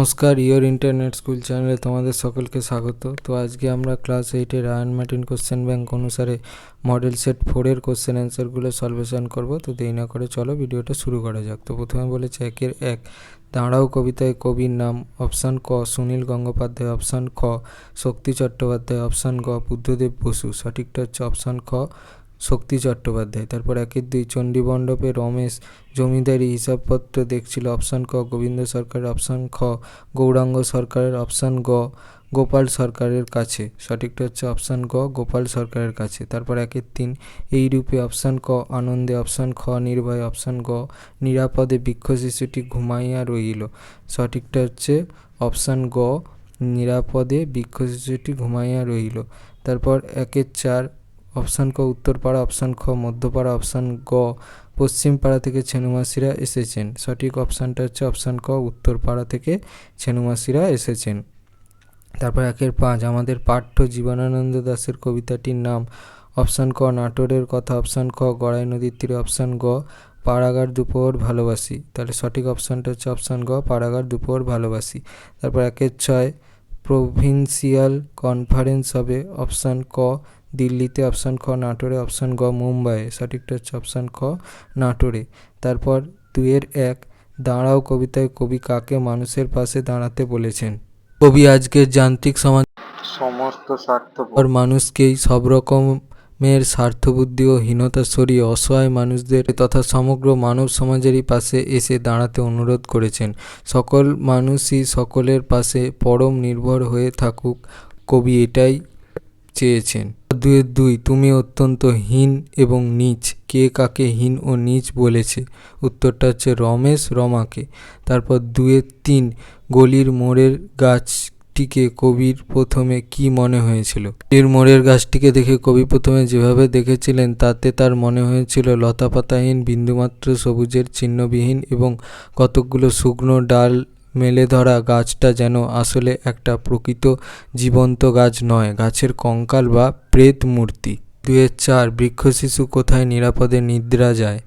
নমস্কার, your internet school চ্যানেলে তোমাদের সকলকে স্বাগত। তো আজকে আমরা ক্লাস 8-এর রায়ান মার্টিন কোশ্চেন ব্যাংক অনুসারে মডেল সেট 4-এর কোশ্চেন অ্যান্সারগুলো সলভেশন করব। তো দেরি না করে চলো ভিডিওটা শুরু করা যাক। তো প্রথমে বলেছে 1 দাঁড়াও কবিতায় কবির নাম। অপশান ক সুনীল গঙ্গোপাধ্যায়, অপশান খ শক্তি চট্টোপাধ্যায়, অপশান গ বুদ্ধদেব বসু। সঠিকটা হচ্ছে অপশান খ শক্তি চট্টোপাধ্যায়। তারপর 1-2 চণ্ডীমণ্ডপে রমেশ জমিদারি হিসাবপত্র দেখছিল। অপশান ক গোবিন্দ সরকারের, অপশান খ গৌরাঙ্গ সরকারের, অপশান গ গোপাল সরকারের কাছে। সঠিকটা হচ্ছে অপশান গ গোপাল সরকারের কাছে। তারপর 1-3 এই রূপে। অপশান ক আনন্দে, অপশান খ নির্ভয়, অপশান গ নিরাপদে বৃক্ষ শিশুটি ঘুমাইয়া রহিল। সঠিকটা হচ্ছে অপশান গ নিরাপদে বৃক্ষ শিশুটি ঘুমাইয়া রহিল। তারপর 1-4 অপশান ক উত্তরপাড়া, অপশান খ মধ্যপাড়া, অপশান গ পশ্চিমপাড়া থেকে ছেনুমাসিরা এসেছেন। সঠিক অপশানটা হচ্ছে অপশান ক উত্তরপাড়া থেকে ছেনুমাসিরা এসেছেন। তারপর 1-5 আমাদের পাঠ্য জীবনানন্দ দাশের কবিতাটির নাম। অপশান ক নাটোরের কথা, অপশান খ গড়াই নদীর তীরে, অপশান গ পাড়াগার দুপোহর ভালোবাসি। তাহলে সঠিক অপশানটা হচ্ছে অপশান গ পাড়াগার দুপোহর ভালোবাসি। তারপর 1-6 প্রভিন্সিয়াল কনফারেন্স হবে। অপশান ক দিল্লিতে, অপশান খ নাটোরে, অপশান গ মুম্বাইয়ে। সঠিকটা হচ্ছে অপশান খ নাটোরে। তারপর 2-1 দাঁড়াও কবিতায় কবি কাকে মানুষের পাশে দাঁড়াতে বলেছেন? কবি আজকের যান্ত্রিক সমাজ সমস্ত স্বার্থপর মানুষকেই সব রকমের স্বার্থবুদ্ধি ও হীনতা সরিয়ে অসহায় মানুষদের তথা সমগ্র মানব সমাজেরই পাশে এসে দাঁড়াতে অনুরোধ করেছেন। সকল মানুষই সকলের পাশে পরম নির্ভর হয়ে থাকুক, কবি এটাই চেয়েছেন। 2-2 তুমি অত্যন্ত হীন এবং নীচ। কে কাকে হীন ও নীচ বলেছে? উত্তরটা হচ্ছে রমেশ রমাকে। তারপর 2-3 গলির মোড়ের গাছটিকে কবির প্রথমে কি মনে হয়েছিল? গলির মোড়ের গাছটিকে দেখে কবি প্রথমে যেভাবে দেখেছিলেন তাতে তার মনে হয়েছিল লতাপাতাহীন, বিন্দুমাত্র সবুজের চিহ্নবিহীন এবং কতকগুলো শুকনো ডাল মেলে ধরা। গাছটা যেন আসলে একটা প্রকৃত জীবন্ত গাছ নয়, গাছের কঙ্কাল বা প্রেত মূর্তি। 2-4 বৃক্ষ শিশু কোথায় নিরাপদে নিদ্রা যায়?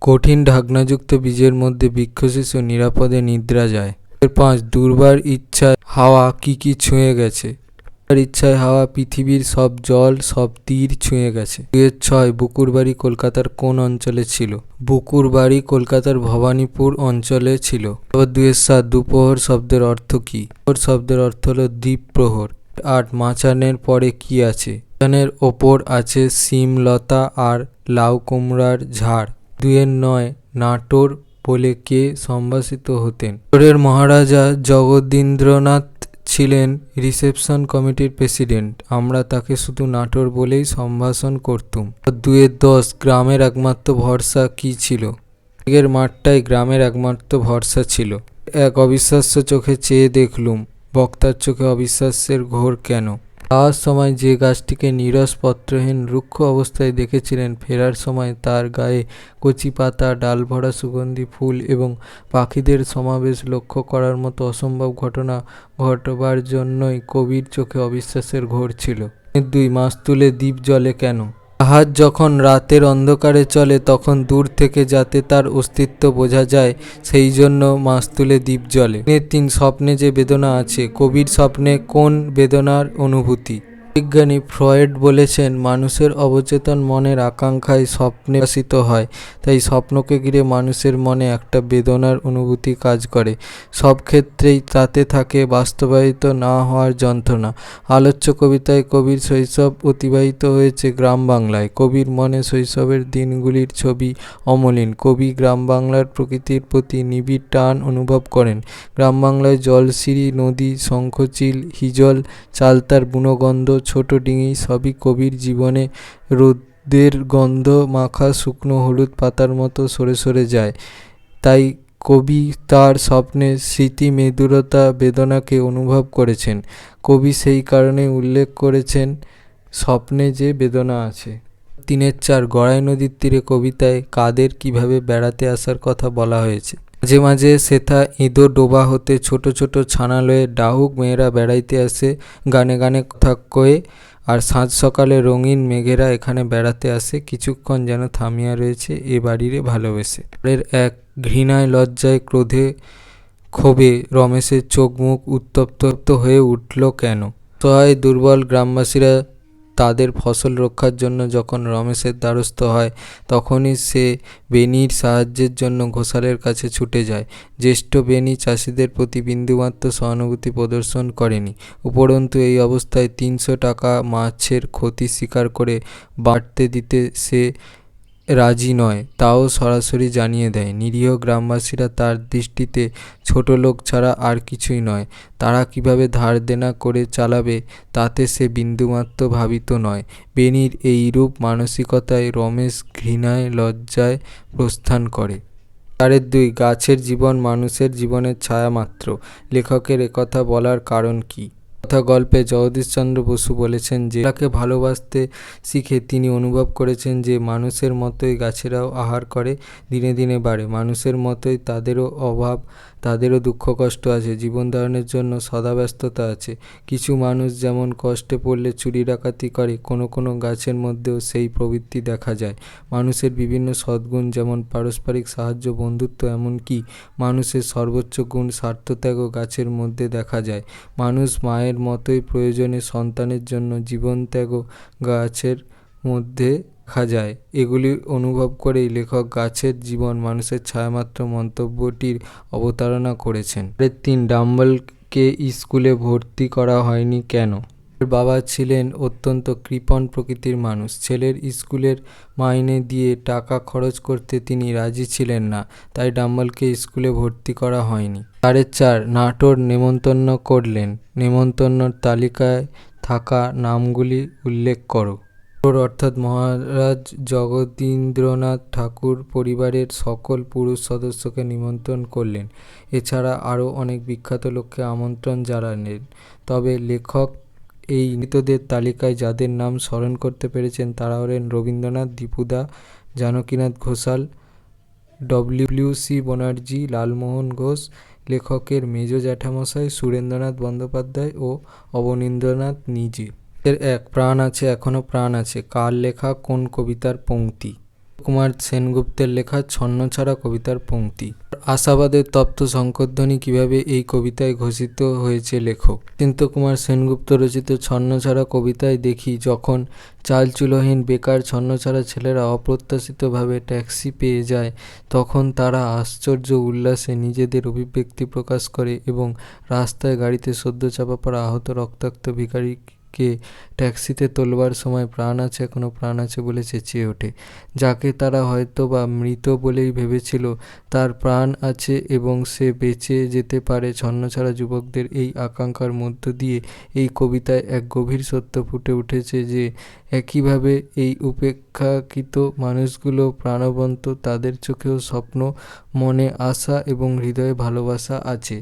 কঠিন ঢাকনাযুক্ত বীজের মধ্যে বৃক্ষ শিশু নিরাপদে নিদ্রা যায়। 5 দুর্বার ইচ্ছায় হাওয়া কি ছুঁয়ে গেছে? ইচ্ছায় হাওয়া পৃথিবীর সব জল, সব তীর ছুঁয়ে গেছে। 2-6 বুকুর বাড়ি কলকাতার কোন অঞ্চলে ছিল? বুকুর বাড়ি কলকাতার ভবানীপুর অঞ্চলে ছিল। 2-7 দুপ্রহর শব্দের অর্থ কি? দুপ্রহর শব্দের অর্থ হলো দ্বীপ প্রহর। 8 মাচানের পরে কি আছে? মাচানের ওপর আছে শিম লতা আর লাউ কুমড়ার ঝাড়। 2-9 নাটোর বলে কে সম্ভাষিত হতেন? নাটোরের মহারাজা জগদীন্দ্রনাথ ছিলেন রিসেপশন কমিটির প্রেসিডেন্ট। আমরা তাকে শুধু নাটোর বলেই সম্ভাষণ করতুম। 2-10 গ্রামের একমাত্র ভরসা কি ছিল? আগের মাঠটাই গ্রামের একমাত্র ভরসা ছিল। 1 অবিশ্বাস্য চোখে চেয়ে দেখলুম। বক্তার চোখে অবিশ্বাসের ঘোর কেন? যাওয়ার সময় যে গাছটিকে নীরস পত্রহীন রুক্ষ অবস্থায় দেখেছিলেন, ফেরার সময় তার গায়ে কচি পাতা, ডাল ভরা সুগন্ধি ফুল এবং পাখিদের সমাবেশ লক্ষ্য করার মতো অসম্ভব ঘটনা ঘটবার জন্যই কবির চোখে অবিশ্বাসের ঘোর ছিল। 2 মাস তুলে দ্বীপ জ্বলে কেন? জাহাজ যখন রাতের অন্ধকারে চলে তখন দূর থেকে যাতে তার অস্তিত্ব বোঝা যায়, সেই জন্য মাসতুলে দ্বীপ জ্বলে। 3 স্বপ্নে যে বেদনা আছে, কবির স্বপ্নে কোন বেদনার অনুভূতি? বিজ্ঞানী ফ্রয়েড বলেছেন মানুষের অবচেতন মনের আকাঙ্ক্ষায় স্বপ্নে প্রকাশিত হয়, তাই স্বপ্নকে ঘিরে মানুষের মনে একটা বেদনার অনুভূতি কাজ করে। সব ক্ষেত্রেই তাতে থাকে বাস্তবায়িত না হওয়ার যন্ত্রণা। আলোচ্য কবিতায় কবির শৈশব অতিবাহিত হয়েছে গ্রাম বাংলায়। কবির মনে শৈশবের দিনগুলির ছবি অমলিন। কবি গ্রাম বাংলার প্রকৃতির প্রতি নিবিড় টান অনুভব করেন। গ্রাম বাংলায় জলসিঁড়ি, নদী, শঙ্খচিল, হিজল, চালতার বুনোগন্ধ, ছোট ডিঙি সবই কবির জীবনে রোদের গন্ধ মাখা শুকনো হলুদ পাতার মতো সরে সরে যায়। তাই কবি তার স্বপ্নে স্মৃতি মেদুরতা বেদনাকে অনুভব করেছেন। কবি সেই কারণে উল্লেখ করেছেন স্বপ্নে যে বেদনা আছে। 3-4 গড়াই নদীর তীরে কবিতায় কাদের কিভাবে বেড়াতে আসার কথা বলা হয়েছে? মাঝে মাঝে সেথা ইঁদো ডোবা হতে ছোট ছোট ছানা লয়ে ডাহুক মেয়েরা বেড়াইতে আসে গানে গানে কথা কয়ে, আর সাঁঝ সকালে রঙিন মেঘেরা এখানে বেড়াতে আসে, কিছুক্ষণ যেন থামিয়া রয়েছে এ বাড়িরে ভালোবেসে। 1 ঘৃণায় লজ্জায় ক্রোধে ক্ষোভে রমেশের চোখ মুখ উত্তপ্ত হয়ে উঠল কেন? সহায় দুর্বল গ্রামবাসীরা তাদের ফসল রক্ষার জন্য যখন রমেশের দ্বারস্থ হয়, তখনই সে বেনির সাহায্যের জন্য ঘোষালের কাছে ছুটে যায়। জ্যেষ্ঠ বেনি চাষিদের প্রতি বিন্দুমাত্র সহানুভূতি প্রদর্শন করেনি। উপরন্তু এই অবস্থায় 300 টাকা মাছের ক্ষতি স্বীকার করে বাড়তে দিতে সে রাজি নয়, তাও সরাসরি জানিয়ে দেয়। নিরীহ গ্রামবাসীরা তার দৃষ্টিতে ছোট লোক ছাড়া আর কিছুই নয়। তারা কিভাবে ধার দেনা করে চালাবে তাতে সে বিন্দুমাত্র ভাবিত নয়। বেনির এইরূপ মানসিকতায় রমেশ ঘৃণায় লজ্জায় প্রস্থান করে। 4.2 গাছের জীবন মানুষের জীবনের ছায়া মাত্র। লেখকের একথা বলার কারণ কি? কথা গল্পে জগদীশচন্দ্র বসু বলেছেন যে তাকে ভালোবাসতে শিখে তিনি অনুভব করেছেন যে মানুষের মতোই গাছেরাও আহার করে, দিনে দিনে বাড়ে। মানুষের মতোই তাদেরও অভাব, তাদেরও দুঃখ কষ্ট আছে, জীবন ধারণের জন্য সদাব্যস্ততা আছে। কিছু মানুষ যেমন কষ্টে পড়লে চুরি ডাকাতি করে, কোনো কোনো গাছের মধ্যেও সেই প্রবৃত্তি দেখা যায়। মানুষের বিভিন্ন সদ্গুণ যেমন পারস্পরিক সাহায্য, বন্ধুত্ব, এমনকি মানুষের সর্বোচ্চ গুণ স্বার্থত্যাগও গাছের মধ্যে দেখা যায়। মানুষ মায়ের মতোই প্রয়োজনে সন্তানের জন্য জীবনত্যাগও গাছের মধ্যে দেখা যায়। এগুলি অনুভব করেই লেখক গাছের জীবন মানুষের ছায়ামাত্র মন্তব্যটির অবতারণা করেছেন। 3 ডাম্বলকে স্কুলে ভর্তি করা হয়নি কেন? বাবা ছিলেন অত্যন্ত কৃপণ প্রকৃতির মানুষ। ছেলের স্কুলের মাইনে দিয়ে টাকা খরচ করতে তিনি রাজি ছিলেন না, তাই ডাম্বলকে স্কুলে ভর্তি করা হয়নি। 4.4 নাটোর নেমন্তন্ন করলেন। নেমন্তন্নর তালিকায় থাকা নামগুলি উল্লেখ করো। নাটোর অর্থাৎ মহারাজ জগদীন্দ্রনাথ ঠাকুর পরিবারের সকল পুরুষ সদস্যকে নিমন্ত্রণ করলেন। এছাড়া আরও অনেক বিখ্যাত লোককে আমন্ত্রণ জানালেন। তবে লেখক এই মৃতদের তালিকায় যাদের নাম স্মরণ করতে পেরেছেন তারা হলেন রবীন্দ্রনাথ, দীপুদা, জানকীনাথ ঘোষাল, ডব্লিউ.সি. ব্যানার্জি, লালমোহন ঘোষ, লেখকের মেজ জ্যাঠামশাই সুরেন্দ্রনাথ বন্দ্যোপাধ্যায় ও অবনীন্দ্রনাথ নিজে। 1 প্রাণ আছে এখনো প্রাণ আছে কার লেখা কোন কবিতার পংক্তি? কুমার সেনগুপ্তের লেখা ছন্নছাড়া কবিতার পংক্তি। আশাবাদের তপ্ত শঙ্করধ্বনি কিভাবে এই কবিতায় ঘোষিত হয়েছে লেখক? কুমার সেনগুপ্ত রচিত ছন্নছাড়া কবিতায় দেখি, যখন চালচুলোহীন বেকার ছন্নছাড়া ছেলেরা অপ্রত্যাশিতভাবে ট্যাক্সি পেয়ে যায়, তখন তারা আশ্চর্য উল্লাসে নিজেদের অভিব্যক্তি প্রকাশ করে এবং রাস্তায় গাড়িতে সদ্য চাপা পড়া আহত রক্তাক্ত ভিখারিকে ট্যাক্সিতে তোলবার সময় প্রাণ আছে এখনো প্রাণ আছে বলে চেঁচিয়ে ওঠে। যাকে তারা হয়তো বা মৃত বলেই ভেবেছিল, তার প্রাণ আছে এবং সে বেঁচে যেতে পারে। ছন্নছাড়া যুবকদের এই আকাঙ্ক্ষার মধ্য দিয়ে এই কবিতায় এক গভীর সত্য ফুটে উঠেছে যে একইভাবে এই উপেক্ষাকৃত মানুষগুলো প্রাণবন্ত, তাদের চোখেও স্বপ্ন, মনে আশা এবং হৃদয়ে ভালোবাসা আছে।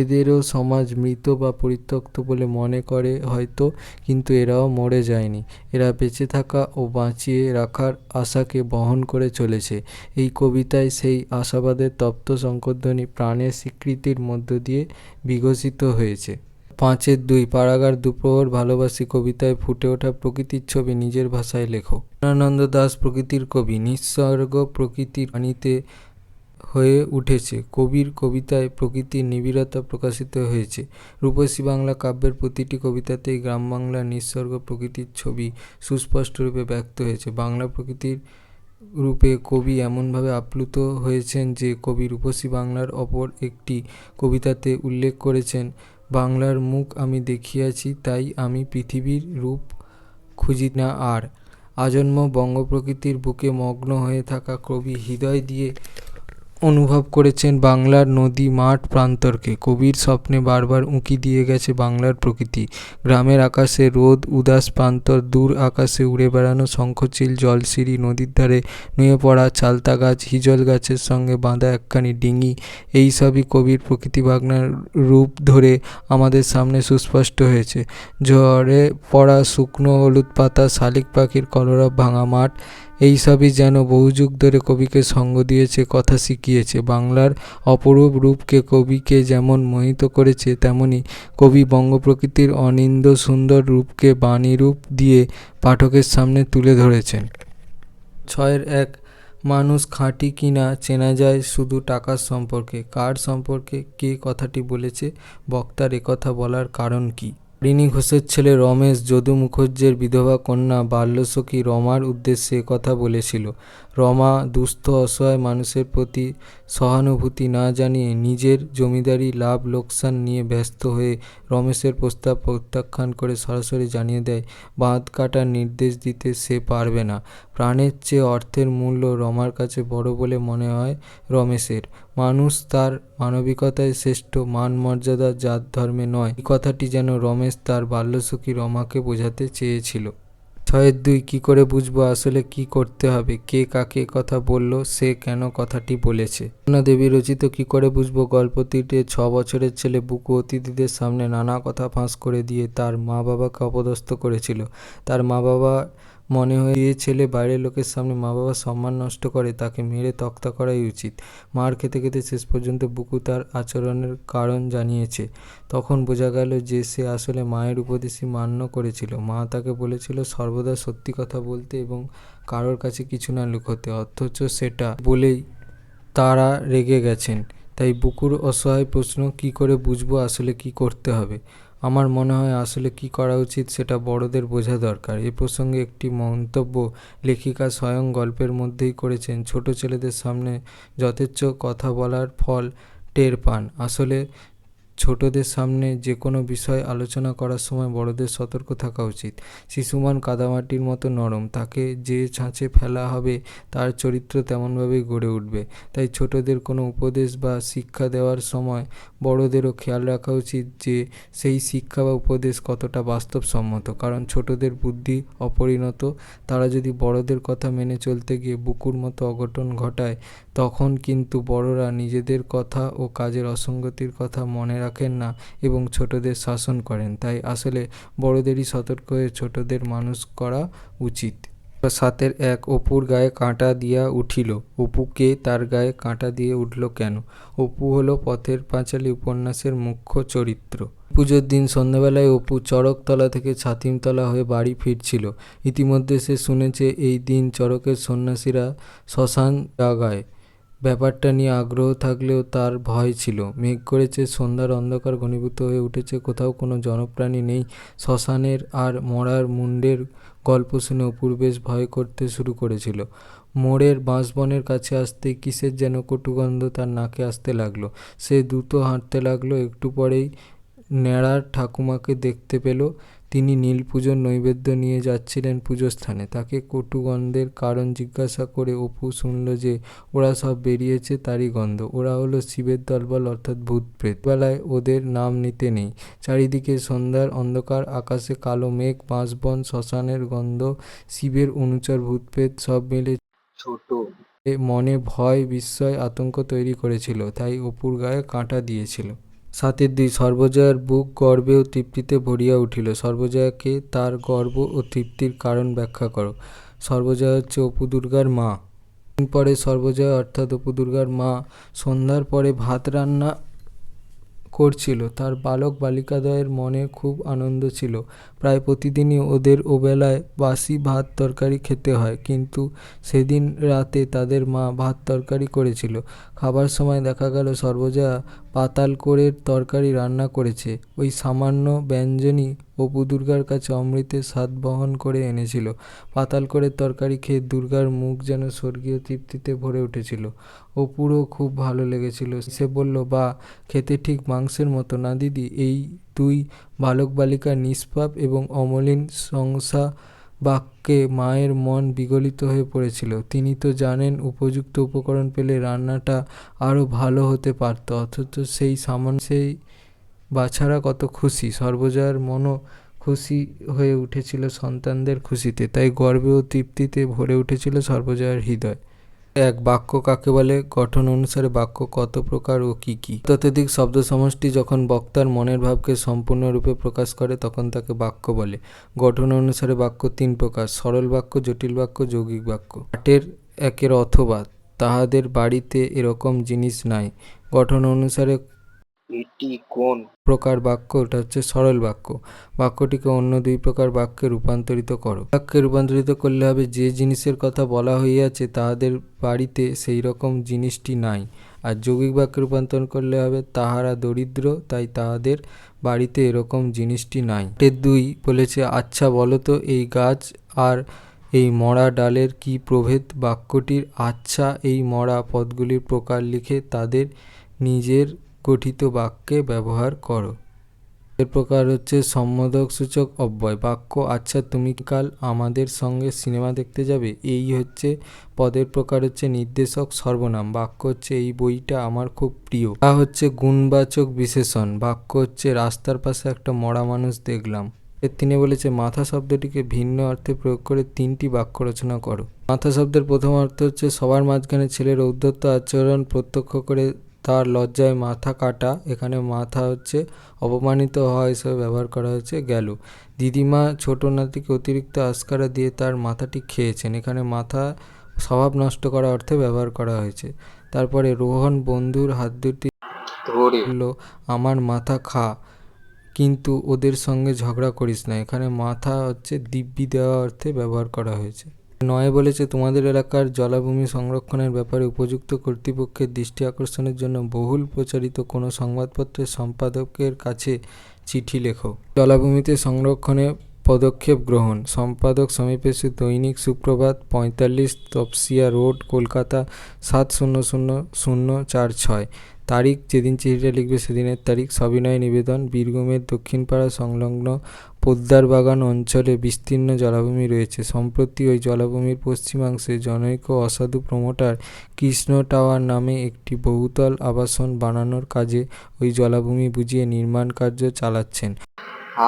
এদেরও সমাজ মৃত বা পরিত্যক্ত বলে মনে করে হয়তো, কিন্তু এরাও মরে যায়নি। এরা বেঁচে থাকা ও বাঁচিয়ে রাখার আশাকে বহন করে চলেছে। এই কবিতায় সেই আশাবাদের তপ্ত শঙ্করধ্বনি প্রাণের স্বীকৃতির মধ্য দিয়ে বিকশিত হয়েছে। 5.2 পাড়াগার দুপ্রহর ভালোবাসি কবিতায় ফুটে ওঠা প্রকৃতির ছবি নিজের ভাষায় লেখো। পূর্ণানন্দ দাশ প্রকৃতির কবি। নিঃসর্গ প্রকৃতির বাণীতে হয়ে উঠেছে। কবির কবিতায় প্রকৃতির নিবিড়তা প্রকাশিত হয়েছে। রূপসী বাংলা কাব্যের প্রতিটি কবিতাতেই গ্রাম বাংলার নিঃসর্গ প্রকৃতির ছবি সুস্পষ্ট রূপে ব্যক্ত হয়েছে। বাংলা প্রকৃতির রূপে কবি এমনভাবে আপ্লুত হয়েছেন যে কবি রূপসী বাংলার অপর একটি কবিতাতে উল্লেখ করেছেন, বাংলার মুখ আমি দেখিয়াছি, তাই আমি পৃথিবীর রূপ খুঁজি না আর। আজন্ম বঙ্গপ্রকৃতির বুকে মগ্ন হয়ে থাকা কবি হৃদয় দিয়ে অনুভব করেছেন বাংলার নদী, মাঠ, প্রান্তরকে। কবির স্বপ্নে বারবার উঁকি দিয়ে গেছে বাংলার প্রকৃতি। গ্রামের আকাশে রোদ, উদাস প্রান্তর, দূর আকাশে উড়ে বেড়ানো শঙ্খচিল, জলসিঁড়ি, নদীর ধারে নুয়ে পড়া চালতা গাছ, হিজল গাছের সঙ্গে বাঁধা একখানি ডিঙি, এই সবই কবির প্রকৃতি বাংলার রূপ ধরে আমাদের সামনে সুস্পষ্ট হয়েছে। ঝড়ে পড়া শুকনো হলুদ পাতা, শালিক পাখির কলরব ভাঙা মাঠ, এই সবই যেন বহু যুগ ধরে কবিকে সঙ্গ দিয়েছে, কথা শিখিয়েছে। বাংলার অপরূপ রূপকে কবিকে যেমন মোহিত করেছে, তেমনি কবি বঙ্গপ্রকৃতির অনিন্দ্য সুন্দর রূপকে বাণী রূপ দিয়ে পাঠকের সামনে তুলে ধরেছেন। 6.1 মানুষ খাঁটি কিনা চেনা যায় শুধু টাকার সম্পর্কে। কার সম্পর্কে কে কথাটি বলেছে, বক্তার একথা বলার কারণ কি? রিনি ঘোষের ছেলে রমেশ যদু মুখার্জির বিধবা কন্যা বাল্যসখী রমার উদ্দেশ্যে কথা বলেছিল। রমা দুস্থ অসহায় মানুষের প্রতি সহানুভূতি না জানিয়ে নিজের জমিদারি লাভ লোকসান নিয়ে ব্যস্ত হয়ে রমেশের প্রস্তাব প্রত্যাখ্যান করে সরাসরি জানিয়ে দেয় বাঁধ কাটার নির্দেশ দিতে সে পারবে না। প্রাণের চেয়ে অর্থের মূল্য রমার কাছে বড় বলে মনে হয় রমেশের। মানুষ তার মানবিকতায় শ্রেষ্ঠ, মান মর্যাদা জাত ধর্মে নয়, এই কথাটি যেন রমেশ তার বাল্যসখী রমাকে বোঝাতে চেয়েছিল। 6-2 কি করে বুঝবো আসলে কি করতে হবে, কে কাকে কথা বলল, সে কেন কথাটি বলেছে? অন্না দেবী রচিত কি করে বুঝবো গল্পটিতে 6 বছরের ছেলে বুকু অতিথিদের সামনে নানা কথা ফাঁস করে দিয়ে তার মা বাবাকে অপদস্থ করেছিল। তার মা বাবা মনে হয় যে ছেলে বাইরের লোকের সামনে মা বাবার সম্মান নষ্ট করে তাকে মেরে তক্তা করাই উচিত। মার খেতে খেতে শেষ পর্যন্ত বুকু তার আচরণের কারণ জানিয়েছে। তখন বোঝা গেল যে সে আসলে মায়ের উপদেশই মান্য করেছিল। মা তাকে বলেছিল সর্বদা সত্যি কথা বলতে এবং কারোর কাছে কিছু না লুকোতে, অথচ সেটা বলেই তারা রেগে গেছেন। তাই বুকুর অসহায় প্রশ্ন, কি করে বুঝবো আসলে কি করতে হবে? আমার মনে হয় আসলে কি করা উচিত সেটা বড়দের বোঝা দরকার। এ প্রসঙ্গে একটি মন্তব্য লেখিকা স্বয়ং গল্পের মধ্যেই করেছেন। ছোট ছেলেদের সামনে যথেচ্ছ কথা বলার ফল টের পান। আসলে ছোটদের সামনে যে কোনো বিষয় আলোচনা করার সময় বড়দের সতর্ক থাকা উচিত। শিশুমন কাদামাটির মতো নরম, তাকে যে ছাঁচে ফেলা হবে তার চরিত্র তেমনভাবেই গড়ে উঠবে। তাই ছোটদের কোনো উপদেশ বা শিক্ষা দেওয়ার সময় বড়দেরও খেয়াল রাখা উচিত যে সেই শিক্ষা বা উপদেশ কতটা বাস্তবসম্মত। কারণ ছোটদের বুদ্ধি অপরিণত, তারা যদি বড়দের কথা মেনে চলতে গিয়ে বুকুর মতো অঘটন ঘটায় তখন কিন্তু বড়রা নিজেদের কথা ও কাজের অসঙ্গতির কথা মনে রাখেন না এবং ছোটদের শাসন করেন। তাই আসলে বড়দেরই সতর্ক হয়ে ছোটদের মানুষ করা উচিত। 7-1 অপুর গায়ে কাঁটা দিয়া উঠিল। অপুকে তার গায়ে কাঁটা দিয়ে উঠল কেন? অপু হলো পথের পাঁচালী উপন্যাসের মুখ্য চরিত্র। পুজোর দিন সন্ধ্যাবেলায় অপু চড়কতলা থেকে ছাতিমতলা হয়ে বাড়ি ফিরছিল। ইতিমধ্যে সে শুনেছে এই দিন চড়কের সন্ন্যাসীরা শ্মশান জাগায়। ব্যাপারটা নিয়ে আগ্রহ থাকলেও তার ভয় ছিল। মেঘ করেছে, সন্ধ্যার অন্ধকার ঘনীভূত হয়ে উঠেছে, কোথাও কোনো জনপ্রাণী নেই। শ্মশানের আর মরার মুণ্ডের গল্প শুনে অপুর বেশ ভয় করতে শুরু করেছিল। মোড়ের বাঁশবনের কাছে আসতেই কিসের যেন কটুগন্ধ তার নাকে আসতে লাগলো। সে দ্রুত হাঁটতে লাগলো। একটু পরেই ন্যাড়ার ঠাকুমাকে দেখতে পেল। তিনি নীল পুজোর নৈবেদ্য নিয়ে যাচ্ছিলেন পুজোস্থানে। তাকে কটুগন্ধের কারণ জিজ্ঞাসা করে অপু শুনল যে ওরা সব বেরিয়েছে তারই গন্ধ। ওরা হলো শিবের দলবল, অর্থাৎ ভূত প্রেত। বেলায় ওদের নাম নিতে নেই। চারিদিকে সন্ধ্যার অন্ধকার, আকাশে কালো মেঘ, বাঁশবন, শ্মশানের গন্ধ, শিবের অনুচর ভূতপ্রেত সব মিলে ছোট মনে ভয়, বিস্ময়, আতঙ্ক তৈরি করেছিল। তাই অপুর গায়ে কাঁটা দিয়েছিল। 7-2 সর্বজয়ার বুক গর্বে ও তৃপ্তিতে ভরিয়া উঠিল। সর্বজয়াকে তার গর্ব ও তৃপ্তির কারণ ব্যাখ্যা করো। সর্বজয়া হচ্ছে অপু দুর্গার মা। দিন পরে সর্বজয়া অর্থাৎ অপু দুর্গার মা সন্ধ্যার পরে ভাত রান্না করছিল। তার বালক বালিকাদ্বয়ের মনে খুব আনন্দ ছিল। প্রায় প্রতিদিনই ওদের ওবেলায় বাসি ভাত তরকারি খেতে হয়, কিন্তু সেদিন রাতে তাদের মা ভাত তরকারি করেছিল। খাবার সময় দেখা গেল সর্বজয়া পাতালকোড়ের তরকারি রান্না করেছে। ওই সামান্য ব্যঞ্জনই অপু দুর্গার কাছে অমৃতের স্বাদ বহন করে এনেছিল। পাতালকোড়ের তরকারি খেয়ে দুর্গার মুখ যেন স্বর্গীয় তৃপ্তিতে ভরে উঠেছিল। অপুরও খুব ভালো লেগেছিল। সে বলল, বা খেতে ঠিক মাংসের মতো না দিদি? এই দুই বালক বালিকার নিষ্পাপ এবং অমলিন শংসা বাক্যে মায়ের মন বিগলিত হয়ে পড়েছিল। তিনি তো জানেন উপযুক্ত উপকরণ পেলে রান্নাটা আরও ভালো হতে পারত, অথচ সেই সামান্য সেই বাছারা কত খুশি। সর্বজয়ার মনও খুশি হয়ে উঠেছিল সন্তানদের খুশিতে। তাই গর্বে ও তৃপ্তিতে ভরে উঠেছিল সর্বজয়ার হৃদয়। 1 বাক্য কাকে বলে? গঠন অনুসারে বাক্য কত প্রকার ও কি কি? ততোধিক শব্দ সমষ্টি যখন বক্তার মনের ভাবকে সম্পূর্ণরূপে প্রকাশ করে তখন তাকে বাক্য বলে। গঠন অনুসারে বাক্য 3 প্রকার: সরল বাক্য, জটিল বাক্য, যৌগিক বাক্য। 8-1 অথবা তাহাদের বাড়িতে এরকম জিনিস নাই। গঠন অনুসারে এটি কোন প্রকার বাক্য? ওটা হচ্ছে সরল বাক্য। বাক্যটিকে অন্য দুই প্রকার বাক্যে রূপান্তরিত করো। বাক্যে রূপান্তরিত করলে হবে, যে জিনিসের কথা বলা হইয়াছে তাহাদের বাড়িতে সেই রকম জিনিসটি নাই। আর যৌগিক বাক্যে রূপান্তরণ করলে হবে, তাহারা দরিদ্র তাই তাহাদের বাড়িতে এরকম জিনিসটি নাই। 2 বলেছে, আচ্ছা বলো তো এই গাছ আর এই মরা ডালের কি প্রভেদ? বাক্যটির আচ্ছা এই মরা পদগুলির প্রকার লিখে তাদের নিজের গঠিত বাক্যে ব্যবহার করো। এর প্রকার হচ্ছে সম্বোধক সূচক অব্যয়। বাক্য, আচ্ছা তুমি কাল আমাদের সঙ্গে সিনেমা দেখতে যাবে? এই হচ্ছে পদের প্রকার হচ্ছে নির্দেশক সর্বনাম। বাক্য হচ্ছে এই বইটা আমার খুব প্রিয়। তা হচ্ছে গুণবাচক বিশেষণ। বাক্য হচ্ছে রাস্তার পাশে একটা মরা মানুষ দেখলাম। তিনি বলেছে, মাথা শব্দটিকে ভিন্ন অর্থে প্রয়োগ করে 3টি বাক্য রচনা করো। মাথা শব্দের প্রথম অর্থ হচ্ছে সবার মাঝখানে ছেলের ঔদ্ধত্য আচরণ প্রত্যক্ষ করে তার লজ্জায় মাথা কাটা। এখানে মাথা হচ্ছে অপমানিত হওয়া হিসেবে ব্যবহার করা হয়েছে। গেল, দিদিমা ছোট নাতিকে অতিরিক্ত আস্কারা দিয়ে তার মাথাটি খেয়েছেন। এখানে মাথা স্বভাব নষ্ট করা অর্থে ব্যবহার করা হয়েছে। তারপরে রোহন বন্ধুর হাত দুটি ধরে বলল, আমার মাথা খা, কিন্তু ওদের সঙ্গে ঝগড়া করিস না। এখানে মাথা হচ্ছে দিব্যি দেওয়া অর্থে ব্যবহার করা হয়েছে। 9 বলেছে, তোমাদের এলাকার জলাভূমি সংরক্ষণের ব্যাপারে উপযুক্ত কর্তৃপক্ষের দৃষ্টি আকর্ষণের জন্য বহুল প্রচারিত কোনো সংবাদপত্রের সম্পাদকের কাছে চিঠি লেখো। জলাভূমিতে সংরক্ষণে পদক্ষেপ গ্রহণ। সম্পাদক সমীপেশু দৈনিক সুপ্রভাত 45 তপসিয়া রোড, কলকাতা 700046। তারিখ, যেদিন চিঠিটা লিখবে সেদিনের তারিখ। সবিনয় নিবেদন, বীরভূমের দক্ষিণপাড়া সংলগ্ন পোদ্দার বাগান অঞ্চলে বিস্তীর্ণ জলাভূমি রয়েছে। সম্প্রতি ওই জলাভূমির পশ্চিমাংশে জনৈক অসাধু প্রমোটার কৃষ্ণ টাওয়ার নামে একটি বহুতল আবাসন বানানোর কাজে ওই জলাভূমি বুঝিয়ে নির্মাণ কার্য চালাচ্ছেন।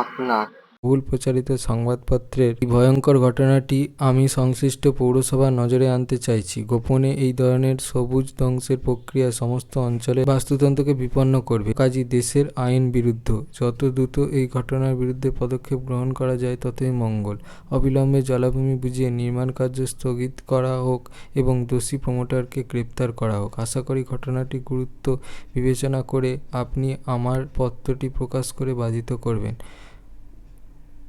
আপনার বহুল প্রচারিত সংবাদপত্রের এই ভয়ঙ্কর ঘটনাটি আমি সংশ্লিষ্ট পৌরসভার নজরে আনতে চাইছি। গোপনে এই ধরনের সবুজ ধ্বংসের প্রক্রিয়া সমস্ত অঞ্চলে বাস্তুতন্ত্রকে বিপন্ন করবে, কাজী দেশের আইন বিরুদ্ধ। যত দ্রুত এই ঘটনার বিরুদ্ধে পদক্ষেপ গ্রহণ করা যায় ততই মঙ্গল। অবিলম্বে জলাভূমি বুঝিয়ে নির্মাণ কার্য স্থগিত করা হোক এবং দোষী প্রমোটারকে গ্রেপ্তার করা হোক। আশা করি ঘটনাটি গুরুত্ব বিবেচনা করে আপনি আমার পত্রটি প্রকাশ করে বাধিত করবেন।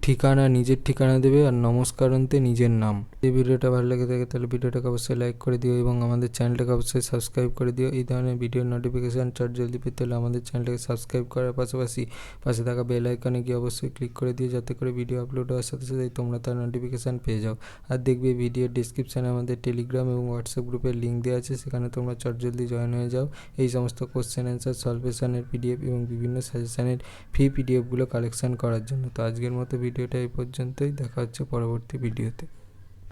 ঠিকানা, নিজের ঠিকানা দেবে আর নমস্কারান্তে নিজের নাম। এই ভিডিওটা ভালো লেগে থাকে তাহলে ভিডিওটাকে অবশ্যই লাইক করে দিও এবং আমাদের চ্যানেলটাকে অবশ্যই সাবস্ক্রাইব করে দিও। এই ধরনের ভিডিওর নোটিফিকেশান চট জলদি পেতে হলে আমাদের চ্যানেলটাকে সাবস্ক্রাইব করার পাশাপাশি পাশে থাকা বেল আইকনে গিয়ে অবশ্যই ক্লিক করে দিও, যাতে করে ভিডিও আপলোড হওয়ার সাথে সাথেই তোমরা তার নোটিফিকেশান পেয়ে যাও। আর দেখবে ভিডিওর ডিসক্রিপশানে আমাদের টেলিগ্রাম এবং হোয়াটসঅ্যাপ গ্রুপের লিঙ্ক দেওয়া আছে, সেখানে তোমরা চট জলদি জয়েন হয়ে যাও। এই সমস্ত কোশ্চেন অ্যান্সার সলভেশনের পিডিএফ এবং বিভিন্ন সাজেশানের ফ্রি পিডিএফগুলো কালেকশান করার জন্য। তো আজকের মতো ভিডিওটা এই পর্যন্তই। দেখা হচ্ছে পরবর্তী ভিডিওতে।